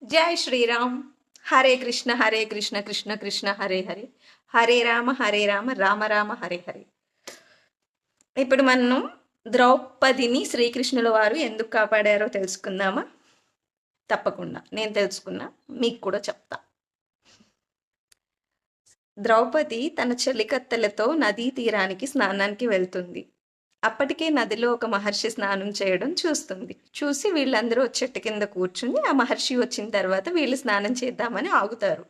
జై శ్రీరామ్. హరే కృష్ణ కృష్ణ కృష్ణ హరే హరే, హరే రామ రామ రామ హరే హరే. ఇప్పుడు మనం ద్రౌపదిని శ్రీకృష్ణుల వారు ఎందుకు కాపాడారో తెలుసుకుందామా? తప్పకుండా నేను తెలుసుకున్నా, మీకు కూడా చెప్తా. ద్రౌపది తన చెలికత్తెలతో నదీ తీరానికి స్నానానికి వెళ్తుంది. అప్పటికే నదిలో ఒక మహర్షి స్నానం చేయడం చూసి వీళ్ళందరూ చెట్టు కింద కూర్చుని ఆ మహర్షి వచ్చిన తర్వాత వీళ్ళు స్నానం చేద్దామని ఆగుతారు.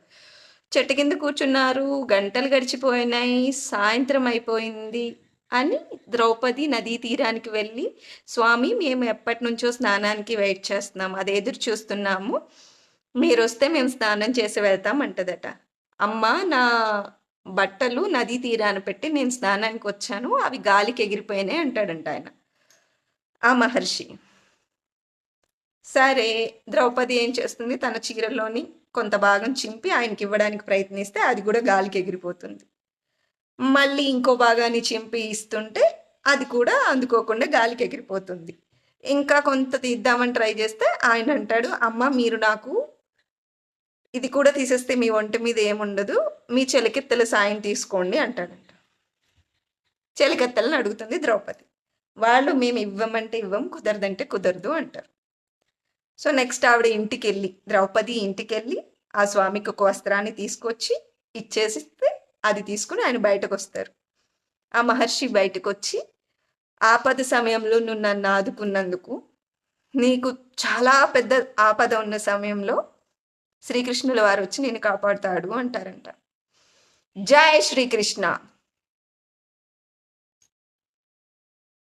చెట్టు కింద కూర్చున్నారు, గంటలు గడిచిపోయినాయి, సాయంత్రం అయిపోయింది అని ద్రౌపది నదీ తీరానికి వెళ్ళి, స్వామి మేము ఎప్పటి నుంచో స్నానానికి వెయిట్ చేస్తున్నాము, అది ఎదురు చూస్తున్నాము, మీరు వస్తే మేము స్నానం చేసి వెళ్తాం అంటదట. అమ్మ, నా బట్టలు నదీ తీరాన పెట్టి నేను స్నానానికి వచ్చాను, అవి గాలికి ఎగిరిపోయినాయి అంటాడంట ఆయన, ఆ మహర్షి. సరే, ద్రౌపది ఏం చేస్తుంది, తన చీరలోని కొంత భాగం చింపి ఆయనకి ఇవ్వడానికి ప్రయత్నిస్తే అది కూడా గాలికి ఎగిరిపోతుంది. మళ్ళీ ఇంకో భాగాన్ని చింపి ఇస్తుంటే అది కూడా అందుకోకుండా గాలికి ఎగిరిపోతుంది. ఇంకా కొంత తీద్దామని ట్రై చేస్తే ఆయన అంటాడు, అమ్మ మీరు నాకు ఇది కూడా తీసేస్తే మీ ఒంటి మీద ఏముండదు, మీ చెలికెత్తెల సాయం తీసుకోండి అంటాడంట. చెలికెత్తెలను అడుగుతుంది ద్రౌపది. వాళ్ళు మేము ఇవ్వమంటే ఇవ్వం, కుదరదంటే కుదరదు అంటారు. సో నెక్స్ట్ ఆవిడ ద్రౌపది ఇంటికి వెళ్ళి ఆ స్వామికి ఒక వస్త్రాన్ని తీసుకొచ్చి ఇచ్చేసిస్తే అది తీసుకుని ఆయన బయటకు వస్తారు. ఆ మహర్షి బయటకు వచ్చి, ఆపద సమయంలో నువ్వు నన్ను ఆదుకున్నందుకు, నీకు చాలా పెద్ద ఆపద ఉన్న సమయంలో శ్రీకృష్ణుల వారు వచ్చి నేను కాపాడుతాడు అంటారంట. జై శ్రీకృష్ణ.